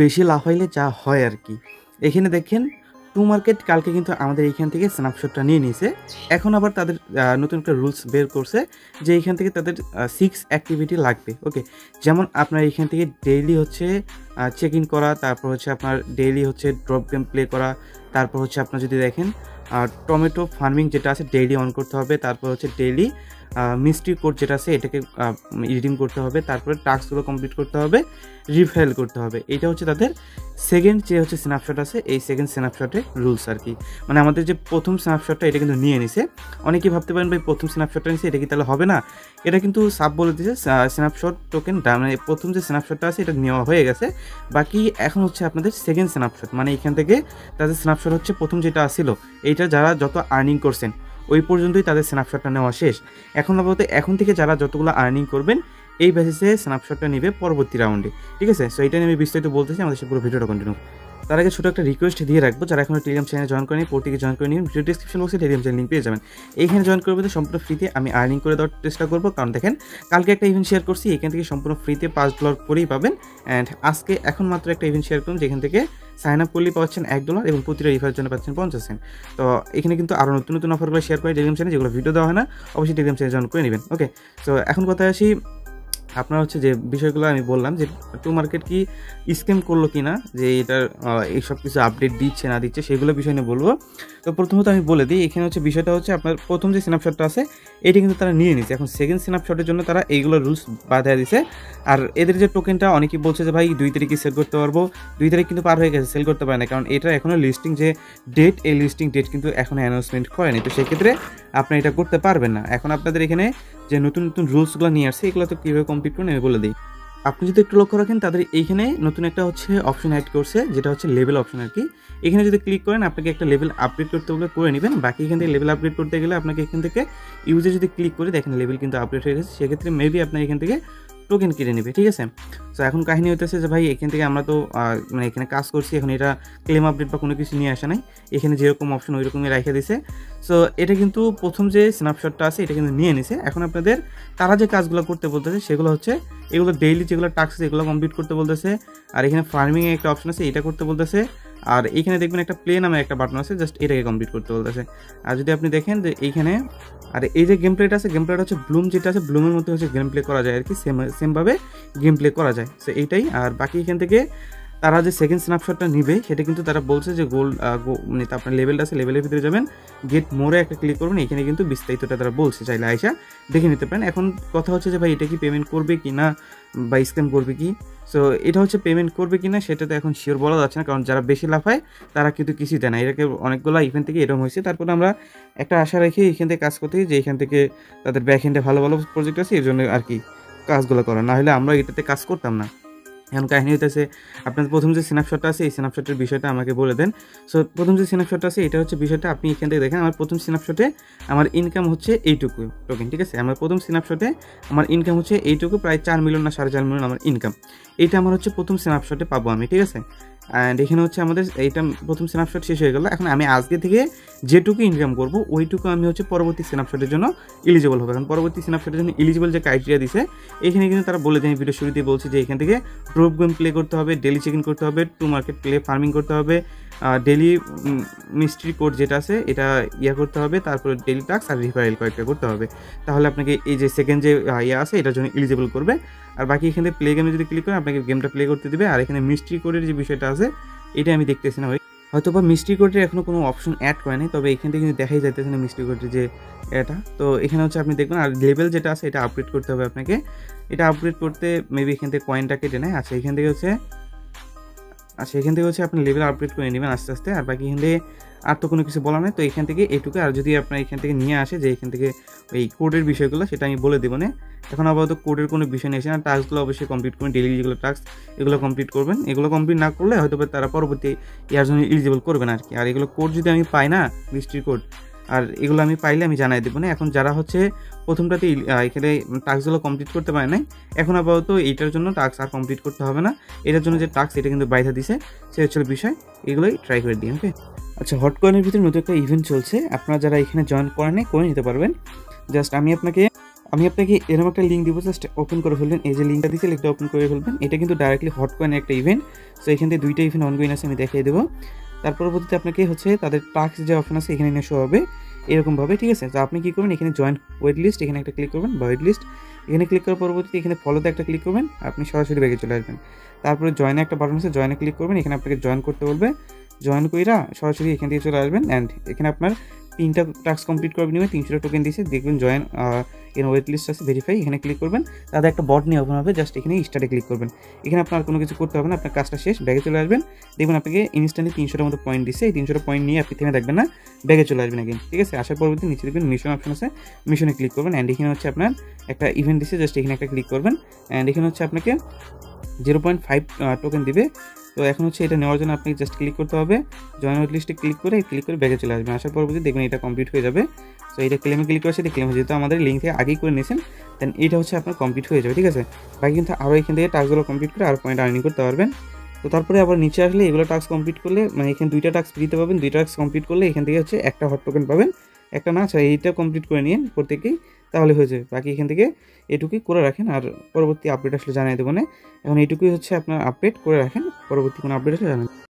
বেশি লাফাইলে যা হয় আর কি। এখানে দেখেন টু মার্কেট কালকে কিন্তু আমাদের এইখান থেকে স্ন্যাপশটটা নিয়ে নিয়েছে। এখন আবার তাদের নতুন একটা রুলস বের করছে যে এইখান থেকে তাদের 6 অ্যাক্টিভিটি লাগবে। ওকে, যেমন আপনার এইখান থেকে ডেইলি হচ্ছে চেক ইন করা, তারপর হচ্ছে আপনার ডেইলি হচ্ছে ড্রপ গেম প্লে করা, তারপর হচ্ছে আপনার যদি দেখেন টমেটো ফার্মিং যেটা আছে ডেইলি অন করতে হবে, তারপর হচ্ছে ডেইলি মিস্ট্রি কোড যেটা আছে এটাকে রিডিম করতে হবে, তারপরে টাস্কগুলো কমপ্লিট করতে হবে, রিফাইল করতে হবে। এটা হচ্ছে তাদের সেকেন্ড যে হচ্ছে স্ন্যাপশট আছে, এই সেকেন্ড স্ন্যাপশটের রুলস আর কি। মানে আমাদের যে প্রথম স্ন্যাপশটটা এটা কিন্তু নিয়ে নিছে। অনেকেই ভাবতে পারেন ভাই প্রথম স্ন্যাপশটটা নিছে এটা কি তাহলে হবে না? এটা কিন্তু সাব বলে দিয়েছে স্ন্যাপশট টোকেন, মানে প্রথম যে স্ন্যাপশটটা আছে এটা নেওয়া হয়ে গেছে। বাকি এখন হচ্ছে আপনাদের সেকেন্ড স্ন্যাপশট, মানে এখান থেকে তাদের স্ন্যাপশট হচ্ছে প্রথম যেটা ছিল এইটা যারা যত আর্নিং করছেন ওই পর্যন্তই তাদের স্ন্যাপশটটা নেওয়া শেষ। এখন আপাতত এখন থেকে যারা যতগুলো আর্নিং করবেন এই বেসিসে স্ন্যাপশটটা নেবে পরবর্তী রাউন্ডে। ঠিক আছে, সো এটা নিয়ে আমি বিস্তারিত বলতেছি, আমাদের সে পুরো ভিডিওটা কন্টিনিউ। তার আগে ছোটো একটা রিকোয়েস্ট দিয়ে রাখবো, যারা এখনো টেলিগ্রাম চ্যানেলে জয়েন করেনি প্রত্যেকে জয়েন করে নিন। ভিডিও ডিসক্রিপশন বক্সে টেলিগ্রাম চ্যানেল লিঙ্ক পেয়ে যাবেন। এইখানে জয়েন করবে তো সম্পূর্ণ ফ্রিতে আমি আর্নিং করে দেওয়ার চেষ্টা করবো, কারণ দেখেন কালকে একটা ইভেন্ট শেয়ার করছি, এখান থেকে সম্পূর্ণ ফ্রিতে $5 করেই পাবেন। অ্যান্ড আজকে এখন মাত্র একটা ইভেন্ট শেয়ার করুন যেখান থেকে সাইন আপ করলেই পাচ্ছেন $1 এবং প্রতিটা রিফারের জন্য পাচ্ছেন 50 সেন্ট। তো এখানে কিন্তু আরও নতুন নতুন অফারগুলো শেয়ার করে টেলিগ্রাম চ্যানেলে, যেগুলো ভিডিও দেওয়া হয় না, অবশ্যই টেলিগ্রাম চ্যানেলে জয়েন করে নেবেন। ওকে, সো এখন কথা আসি আপনার হচ্ছে যে বিষয়গুলো আমি বললাম যে টু মার্কেট কি স্ক্যাম করলো কি না, যে এটার এই সব কিছু আপডেট দিচ্ছে না দিচ্ছে সেগুলো বিষয় নিয়ে বলবো। তো প্রথমত আমি বলে দিই, এখানে হচ্ছে বিষয়টা হচ্ছে আপনার প্রথম যে স্ন্যাপশটটা আছে এটি কিন্তু তারা নিয়ে নিচ্ছে। এখন সেকেন্ড স্ন্যাপশটের জন্য তারা এইগুলো রুলস বাঁধিয়ে দিছে। আর এদের যে টোকেনটা অনেকেই বলছে যে ভাই 2 তারিখে সেল করতে পারবো, 2 তারিখ কিন্তু পার হয়ে গেছে, সেল করতে পারে না, কারণ এটা এখনও লিস্টিং যে ডেট, এই লিস্টিং ডেট কিন্তু এখনও অ্যানাউন্সমেন্ট করেনি। তো সেক্ষেত্রে আপনি এটা করতে পারবেন না। এখন আপনাদের এখানে যে নতুন নতুন রুলসগুলো নিয়ে আসছে এগুলো তো কীভাবে কমপ্লিট করুন আমি বলে দিই। আপনি যদি একটু লক্ষ্য রাখেন তাদের এইখানে নতুন একটা হচ্ছে অপশন অ্যাড করছে, যেটা হচ্ছে লেভেল অপশন আর কি। এখানে যদি ক্লিক করেন আপনাকে একটা লেভেল আপডেট করতে হলে করে নেবেন। বাকি এখান থেকে লেভেল আপডেট করতে গেলে আপনাকে এখান থেকে ইউজে যদি ক্লিক করে দেখেন লেভেল কিন্তু আপডেট হয়ে গেছে, সেক্ষেত্রে মেবি আপনার এখান থেকে টোকেন কিনে নেবে। ঠিক আছে, সো এখন কাহিনী হইতেছে যে ভাই এখান থেকে আমরা তো মানে এখানে কাজ করছি, এখন এটা ক্লেম আপডেট বা কোনো কিছু নিয়ে আসা নাই, এখানে যেরকম অপশন ওই রকমই রেখে দিছে। সো এটা কিন্তু প্রথম যে স্ন্যাপশটটা আছে এটা কিন্তু নিয়ে নিছে। এখন আপনাদের তারা যে কাজগুলো করতে বলতেছে সেগুলো হচ্ছে এগুলো ডেইলি যেগুলো টাস্ক আছে এগুলো কমপ্লিট করতে বলতেছে। আর এখানে ফার্মিংয়ে একটা অপশন আছে এটা করতে বলতেছে। আর এইখানে দেখবেন একটা প্লে নামে একটা বাটন আছে, জাস্ট এটাকে কমপ্লিট করতে বলতেছে। আর যদি আপনি দেখেন যে এইখানে আর এই যে গেম প্লেটা আছে, গেম প্লেটা হচ্ছে ব্লুম যেটা আছে, ব্লুমের মধ্যে হচ্ছে গেম প্লে করা যায় আর কি, সেমভাবে গেম প্লে করা যায়। সো এইটাই। আর বাকি এখান থেকে তারা যে সেকেন্ড স্ন্যাপশটটা নিবে সেটা কিন্তু তারা বলছে যে গোল্ড মানে আপনার লেভেলটা আছে, লেভেলের ভিতরে যাবেন, গেট মোরে একটা ক্লিক করবেন, এখানে কিন্তু বিস্তারিতটা তারা বলছে, চাইলে আইসা দেখে নিতে পারেন। এখন কথা হচ্ছে যে ভাই এটা কি পেমেন্ট করবে কি না বা স্ক্যাম করবে কি। সো এটা হচ্ছে পেমেন্ট করবে কি না সেটা তো এখন শিওর বলা যাচ্ছে না, কারণ যারা বেশি লাফায় তারা কিন্তু কিছুই দেয় না। এটাকে অনেকগুলো ইভেন্ট থেকে এরকম হয়েছে। তারপরে আমরা একটা আশা রেখে এখান থেকে কাজ করতে, যে এখান থেকে তাদের ব্যাক এন্ডে ভালো ভালো প্রজেক্ট আছে এর জন্য আর কি কাজগুলো করা, না হলে আমরা এটাতে কাজ করতাম না। এখন কাহিনী হইতেছে আপনার প্রথম যে স্ন্যাপশটটা আছে এই স্ন্যাপশটের বিষয়টা আমাকে বলে দেন। সো প্রথম যে স্ন্যাপশটটা আছে এটা হচ্ছে বিষয়টা, আপনি এখান থেকে দেখেন আমার প্রথম স্ন্যাপশটে আমার ইনকাম হচ্ছে এইটুকু টোকেন। ঠিক আছে, আমার প্রথম স্ন্যাপশটে আমার ইনকাম হচ্ছে এইটুকু, প্রায় 4 মিলিয়ন না 4.5 মিলিয়ন আমার ইনকাম। এইটা আমার হচ্ছে প্রথম স্ন্যাপশটে পাবো আমি। ঠিক আছে, অ্যান্ড এখানে হচ্ছে আমাদের এইটা প্রথম স্ন্যাপশট শেষ হয়ে গেল। এখন আমি আজকে থেকে যেটুকু ইনকাম করবো ওইটুকু আমি হচ্ছে পরবর্তী স্ন্যাপশটের জন্য এলিজিবল হবে। এখন পরবর্তী স্ন্যাপশটের জন্য এলিজিবল যে ক্রাইটেরিয়া দিছে এখানে কিন্তু তারা বলে দেয়, ভিডিও শুরুতেই বলছি যে এখান থেকে ড্রপ গেম প্লে করতে হবে, ডেলি চেক ইন করতে হবে, টু মার্কেট প্লে ফার্মিং করতে হবে, ডেলি মিস্ট্রি কোড যেটা আছে এটা করতে হবে, তারপরে ডেলি টাস্ক আর রিফারেল কয়েকটা করতে হবে। তাহলে আপনাকে এই যে সেকেন্ড যে আছে এটার জন্য এলিজিবল করবে। আর বাকি এখানে প্লে গেমে যদি ক্লিক করেন আপনাকে গেমটা প্লে করতে দেবে। আর এখানে মিস্ট্রি কোডের যে বিষয়টা আছে এটা আমি দেখতেছি না, হয়তো বা মিস্ট্রি কোডের এখনও কোনো অপশন অ্যাড করে নাই, তবে এখান থেকে কিন্তু দেখাই যাইতেছে না মিস্ট্রি কোডের যে এটা। তো এখানে হচ্ছে আপনি দেখবেন। আর লেভেল যেটা আছে এটা আপগ্রেড করতে হবে আপনাকে। এটা আপগ্রেড করতে মেবি এখান থেকে কয়েনটা কেটে নেয়। আচ্ছা এখান থেকে হচ্ছে আপনি লেভেল আপগ্রেড করে নেবেন আস্তে আস্তে। আর বাকি এখান থেকে আর তো কোনো কিছু বলা নেই, তো এখান থেকে এইটুকু। আর যদি আপনার এখান থেকে নিয়ে আসে যে এখান থেকে ওই কোডের বিষয়গুলো সেটা আমি বলে দেবো না। এখন আপাতত কোডের কোনো বিষয় নেই, না টাস্কগুলো অবশ্যই কমপ্লিট করবেন, ডেলি যেগুলো টাস্ক এগুলো কমপ্লিট করবেন। এগুলো কমপ্লিট না করলে হয়তো তারা পরবর্তী ইয়ার জন্য এলিজিবল করবেন আর কি। আর এগুলো কোড যদি আমি পাই না, মিস্ট্রি কোড, আর এগুলো আমি পাইলে আমি জানাই দেবো না। এখন যারা হচ্ছে প্রথমটাতে এখানে টাস্কগুলো কমপ্লিট করতে পারে নাই, এখন আপাতত এইটার জন্য টাস্ক আর কমপ্লিট করতে হবে না। এটার জন্য যে টাস্ক এটা কিন্তু বাইধা দিছে, সে হচ্ছে বিষয়, এগুলোই ট্রাই করে দিই। ওকে, আচ্ছা হটকয়েনের ভিতরে নতুন একটা ইভেন্ট চলছে, আপনারা যারা এখানে জয়েন করে নেই করে নিতে পারবেন। জাস্ট আমি আপনাকে আমি আপনাকে এরকম একটা লিঙ্ক দিব, জাস্ট ওপেন করে ফেলবেন। এই যে লিঙ্কটা দিয়েছে, লিঙ্কটা ওপেন করে ফেলবেন। এটা কিন্তু ডাইরেক্টলি হটকয়েনের একটা ইভেন্ট। সো এখান থেকে 2টা ইভেন্ট অনগোয়িং আছে, আমি দেখিয়ে দেবো। তার পরবর্তীতে আপনাকে হচ্ছে তাদের টাস্ক যে অপশন আছে এখানে নিয়ে শো হবে এরকমভাবে, ঠিক আছে। তো আপনি কী করবেন, এখানে জয়েন ওয়েট লিস্ট এখানে একটা ক্লিক করবেন, বা ওয়েট লিস্ট এখানে ক্লিক করার পরবর্তীতে এখানে ফলোতে একটা ক্লিক করবেন, আপনি সরাসরি ব্যাগে চলে আসবেন। তারপরে জয়েনে একটা বাটন আছে, জয়েনে ক্লিক করবেন, এখানে আপনাকে জয়েন করতে বলবে। জয়েন কইরা সরাসরি এখান থেকে চলে আসবেন। অ্যান্ড এখানে আপনার 3টা টাস্ক কমপ্লিট করার বিনিময়ে 300টা টোকেন দিয়েছে, দেখবেন জয়েন এখানে ওয়েট লিস্ট আছে, ভেরিফাই এখানে ক্লিক করবেন। তাদের একটা বট নিয়ে ওপেন হবে, জাস্ট এখানে স্টার্টে ক্লিক করবেন। এখানে আপনার কোনো কিছু করতে হবে না, আপনার কাজটা শেষ, ব্যাগে চলে আসবেন। দেখবেন আপনাকে ইনস্ট্যান্টলি 300টার মতো পয়েন্ট দিচ্ছে। এই 300টা পয়েন্ট নিয়ে আপনি থেমে থাকবেন না, ব্যাগে চলে আসবেন আগে, ঠিক আছে। আসার পরবর্তী নিচে দেখবেন মিশন অপশন আছে, মিশনে ক্লিক করবেন। অ্যান্ড এখানে হচ্ছে আপনার একটা ইভেন্ট দিচ্ছে, জাস্ট এখানে একটা ক্লিক করবেন। অ্যান্ড এখানে হচ্ছে আপনাকে 0.5 টোকেন দিবে। তো এখন হচ্ছে এটা নেওয়ার জন্য আপনাকে জাস্ট ক্লিক করতে হবে, জয়েন ওয়েট লিস্টে ক্লিক করে ব্যাগে চলে আসবেন। আসার পরবর্তী দেখবেন এটা কমপ্লিট হয়ে যাবে। সো এটা ক্লেমে ক্লিক করে সেটা ক্লেম হয়ে যেহেতু আমাদের লিঙ্ক থেকে আগেই করে নিয়েছেন, দেন এটা হচ্ছে আপনার কমপ্লিট হয়ে যাবে, ঠিক আছে। বাকি কিন্তু আরও এখান থেকে টাস্কগুলো কমপ্লিট করে আরও পয়েন্ট আর্নিং করতে পারবেন। তো তারপরে আবার নিচে আসলে এগুলো টাস্ক কমপ্লিট করলে, মানে এখানে 2টা টাস্ক ফ্রিতে পাবেন। 2টা টাস্ক কমপ্লিট করলে এখান থেকে হচ্ছে একটা হট টোকেন পাবেন, একটা না। আচ্ছা, এইটা কমপ্লিট করে নিন প্রত্যেকেই, তাহলে হয়ে যাবে। বাকি এখান থেকে এটুকুই করে রাখেন, আর পরবর্তী আপডেট আসলে জানিয়ে দেবো না। এখন এইটুকুই হচ্ছে আপনার আপডেট করে রাখেন, পরবর্তী কোনো আপডেট আসলে জানান।